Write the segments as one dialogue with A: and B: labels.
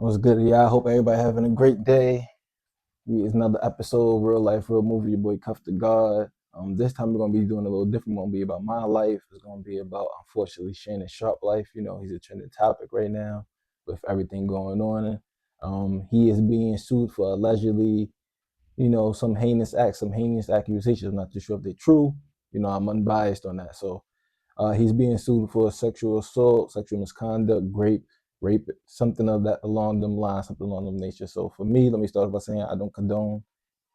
A: What's good, y'all? I hope everybody having a great day. It's another episode of Real Life, Real Movie. Your boy Cuff to God. This time we're gonna be doing a little different. It's gonna be about my life. It's gonna be about, unfortunately, Shannon Sharpe life. You know, he's a trending topic right now with everything going on. He is being sued for allegedly, some heinous acts, some heinous accusations. I'm not too sure if they're true. I'm unbiased on that. So he's being sued for sexual assault, sexual misconduct, rape, something of that along them lines, something along them nature. So for me, let me start by saying I don't condone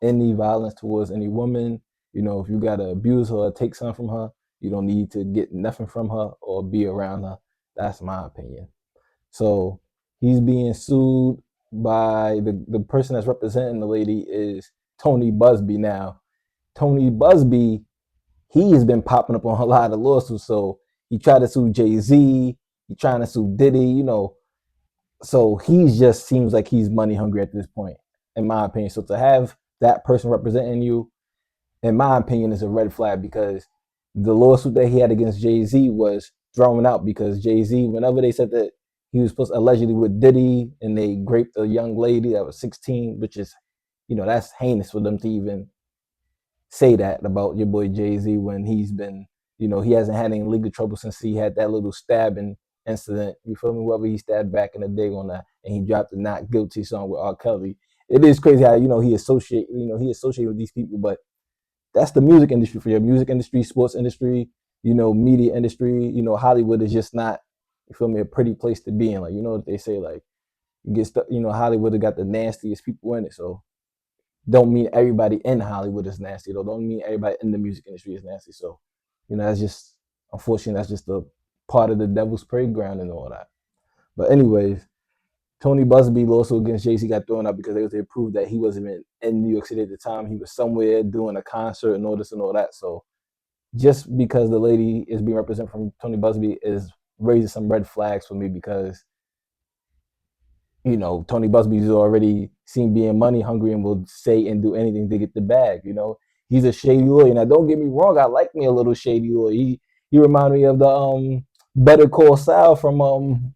A: any violence towards any woman. If you gotta abuse her or take something from her, you don't need to get nothing from her or be around her. That's my opinion. So he's being sued by the person that's representing the lady is Tony Buzbee. Now, Tony Buzbee, he has been popping up on a lot of lawsuits. So he tried to sue Jay-Z, he trying to sue Diddy. So he just seems like he's money hungry at this point, in my opinion. So to have that person representing you, in my opinion, is a red flag because the lawsuit that he had against Jay-Z was thrown out because Jay-Z, whenever they said that he was supposed to allegedly with Diddy and they raped a young lady that was 16, which is, that's heinous for them to even say that about your boy Jay-Z when he's been, he hasn't had any legal trouble since he had that little stabbing incident. You feel me? Whether he stabbed back in the day on that and he dropped the not guilty song with R. Kelly. It is crazy how, he associated with these people, but that's the music industry for your music industry, sports industry, media industry. Hollywood is just not, you feel me, a pretty place to be in. Like, what they say, like, you get stuck, Hollywood has got the nastiest people in it. So don't mean everybody in Hollywood is nasty, though. Don't mean everybody in the music industry is nasty. So, that's just, unfortunately, that's just a part of the devil's playground and all that. But anyways, Tony Buzbee lawsuit against Jay-Z got thrown out because they was able to prove that he wasn't even in New York City at the time. He was somewhere doing a concert and all this and all that. So just because the lady is being represented from Tony Buzbee is raising some red flags for me because Tony Busby is already seen being money hungry and will say and do anything to get the bag. He's a shady lawyer. Now, don't get me wrong, I like me a little shady lawyer. He reminded me of the Better Call Saul from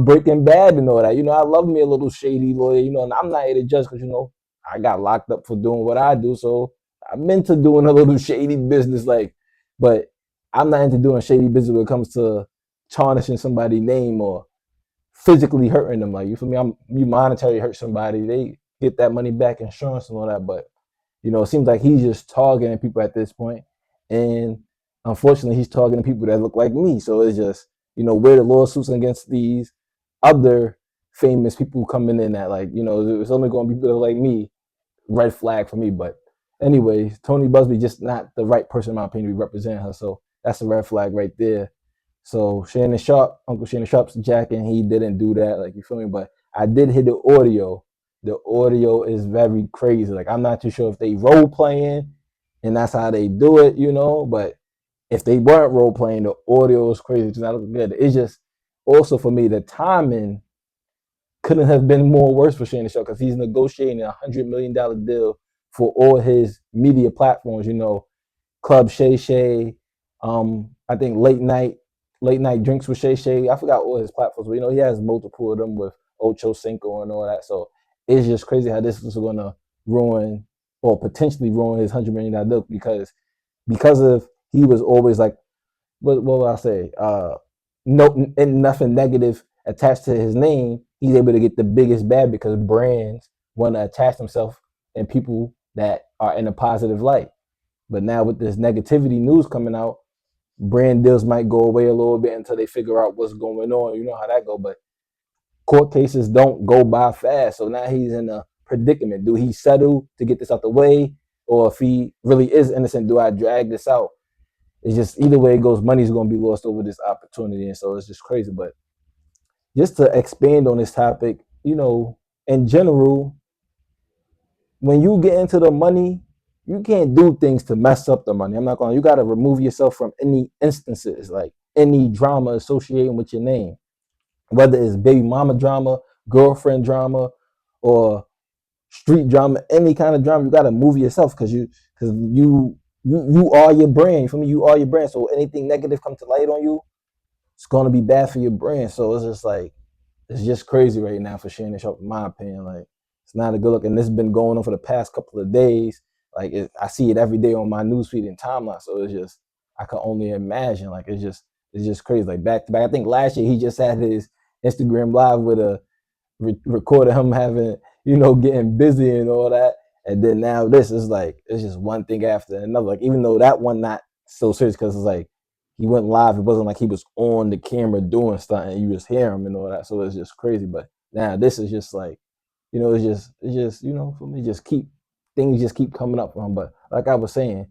A: Breaking Bad and all that. I love me a little shady lawyer. And I'm not here to judge because I got locked up for doing what I do, so I'm into doing a little shady business, but I'm not into doing shady business when it comes to tarnishing somebody's name or physically hurting them. Like, you feel me? You monetary hurt somebody, they get that money back, insurance and all that. But it seems like he's just targeting people at this point, and unfortunately, he's targeting people that look like me. So it's just where the lawsuits against these other famous people coming in at, like, it's only going to be people like me. Red flag for me. But anyways, Tony Buzbee just not the right person in my opinion to represent her. So that's a red flag right there. So Shannon Sharpe, Uncle Shannon Sharpe's jacking. He didn't do that. Like, you feel me? But I did hear the audio. The audio is very crazy. Like, I'm not too sure if they role playing and that's how they do it, But if they weren't role playing, the audio is crazy. It's not looking good. It's just also for me, the timing couldn't have been more worse for Shannon Sharpe because he's negotiating $100 million deal for all his media platforms. Club Shay Shay, I think late night drinks with Shay Shay. I forgot all his platforms, but he has multiple of them with Ocho Cinco and all that. So it's just crazy how this is going to ruin or potentially ruin his $100 million deal because of he was always like, what will I say? No, and nothing negative attached to his name. He's able to get the biggest bag because brands want to attach themselves and people that are in a positive light. But now with this negativity news coming out, brand deals might go away a little bit until they figure out what's going on. You know how that go. But court cases don't go by fast. So now he's in a predicament. Do he settle to get this out the way? Or if he really is innocent, do I drag this out? It's just either way it goes, money's going to be lost over this opportunity. And so it's just crazy. But just to expand on this topic, in general, when you get into the money, you can't do things to mess up the money. I'm not going. You got to remove yourself from any instances, like any drama associating with your name, whether it's baby mama drama, girlfriend drama, or street drama, any kind of drama. You got to move yourself because you are your brand. For me, you are your brand. So anything negative come to light on you, it's going to be bad for your brand. So it's just like it's just crazy right now for Shannon Sharpe, in my opinion. Like, it's not a good look, and this has been going on for the past couple of days. Like, I see it every day on my newsfeed and timeline. So it's just, I can only imagine. Like, it's just crazy. Like back to back. I think last year he just had his Instagram live with a recorded him having, getting busy and all that. And then now this is like, it's just one thing after another. Like, even though that one not so serious because it's like he went live, it wasn't like he was on the camera doing stuff and you just hear him and all that. So it's just crazy. But now this is just like, it's just, for me, just keep things just keep coming up for him. But like I was saying,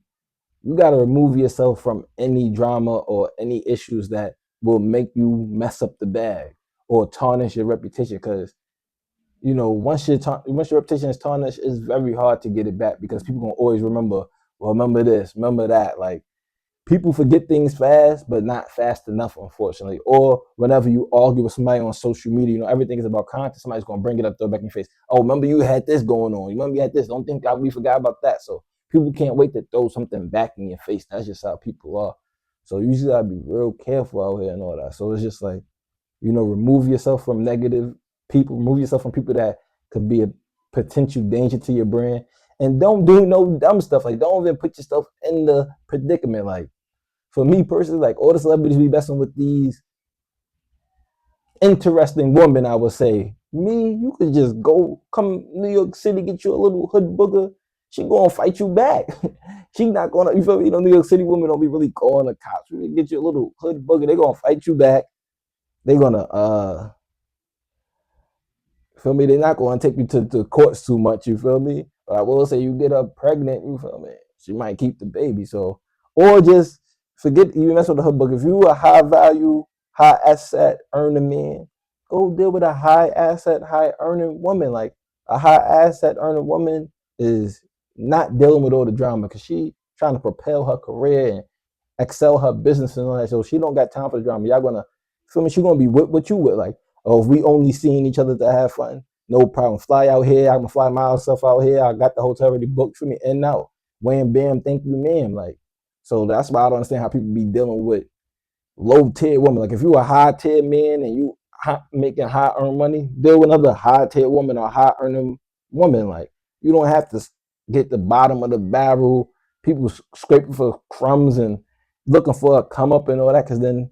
A: you got to remove yourself from any drama or any issues that will make you mess up the bag or tarnish your reputation. Because once your reputation is tarnished, it's very hard to get it back because people gonna always remember. Well, remember this, remember that. Like, people forget things fast, but not fast enough, unfortunately. Or whenever you argue with somebody on social media, everything is about content. Somebody's gonna bring it up, throw it back in your face. Oh, remember you had this going on. You remember you had this. Don't think we forgot about that. So people can't wait to throw something back in your face. That's just how people are. So you just gotta be real careful out here and all that. So it's just like, remove yourself from negative people, remove yourself from people that could be a potential danger to your brand. And don't do no dumb stuff. Like, don't even put yourself in the predicament. Like, for me personally, like, all the celebrities be messing with these interesting women, I would say. Me, you could just go come New York City, get you a little hood booger. She gonna fight you back. She not gonna, you feel me? New York City women don't be really calling the cops. We get you a little hood booger, they gonna fight you back. They gonna feel me? They're not going to take you to the courts too much. You feel me? But I will say, you get her pregnant. You feel me? She might keep the baby. So, or just forget you mess with the hood book. If you a high value, high asset earning man, go deal with a high asset, high earning woman. Like, a high asset earning woman is not dealing with all the drama because she trying to propel her career and excel her business and all that. So she don't got time for the drama. Y'all gonna feel me? She gonna be with what you with. Like, oh, if we only seeing each other to have fun, no problem. Fly out here. I'm gonna fly myself out here. I got the hotel already booked for me in and out. Wham bam, thank you, ma'am. Like, so that's why I don't understand how people be dealing with low tier women. Like, if you a high tier man and you making high earn money, deal with another high tier woman or high earning woman. Like, you don't have to get the bottom of the barrel. People scraping for crumbs and looking for a come up and all that, because then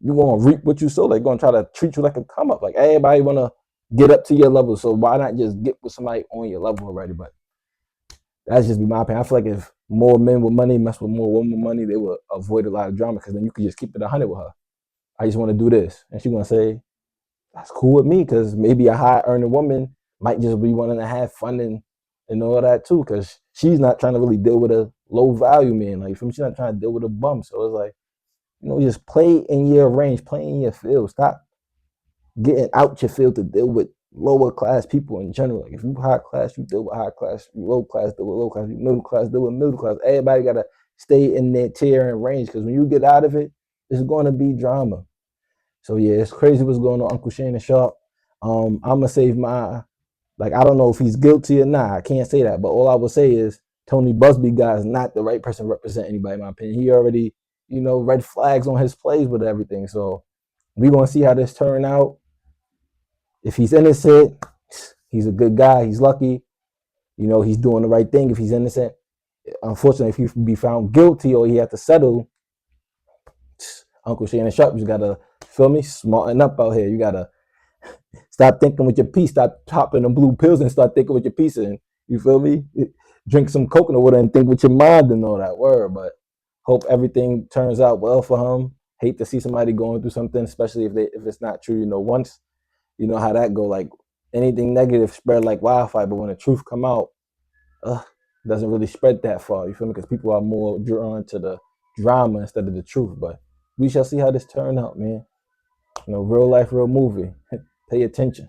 A: you're gonna reap what you sow. They're gonna try to treat you like a come up. Like, everybody wanna get up to your level, so why not just get with somebody on your level already? But that's just be my opinion. I feel like if more men with money mess with more women with money, they would avoid a lot of drama because then you could just keep it 100 with her. I just want to do this, and she's gonna say that's cool with me because maybe a high earning woman might just be wanting to have fun and all that too, because she's not trying to really deal with a low value man. Like, she's not trying to deal with a bum. So it's like, just play in your range, play in your field. Stop getting out your field to deal with lower class people in general. Like, if you high class, you deal with high class. You low class, deal with low class. You middle class, deal with middle class. Everybody gotta stay in their tier and range because when you get out of it, it's gonna be drama. So yeah, it's crazy what's going on, Uncle Shannon Sharpe. I'm gonna save my, like, I don't know if he's guilty or not. I can't say that, but all I will say is Tony Buzbee guy is not the right person to represent anybody, in my opinion. He already, red flags on his plays with everything. So we're gonna see how this turn out. If he's innocent, he's a good guy. He's lucky. He's doing the right thing if he's innocent. Unfortunately, if he be found guilty or he had to settle, Uncle Shannon Sharpe, you gotta, feel me, smarten up out here. You gotta stop thinking with your piece. Stop popping them blue pills and start thinking with your piece. And you feel me? Drink some coconut water and think with your mind and all that word. But hope everything turns out well for him. Hate to see somebody going through something, especially if it's not true. Once you know how that go. Like, anything negative spread like wildfire, but when the truth come out, it doesn't really spread that far. You feel me? Because people are more drawn to the drama instead of the truth. But we shall see how this turn out, man. Real life, real movie. Pay attention.